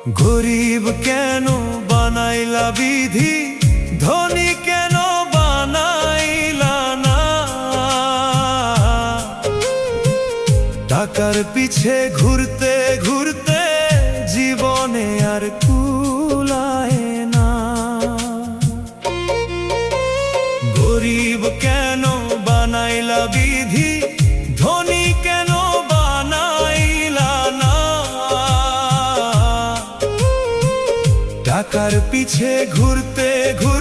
গরিব কেন বানাইলা বিধি, ধনী কেন বানাইলা না। টাকার পিছে ঘুরতে ঘুরতে জীবনে আর কুলায় না। গরিব কেন বানাইলা বিধি, ধনী কেন বানাইলা না। টাকার পিছে ঘুরতে ঘুরতে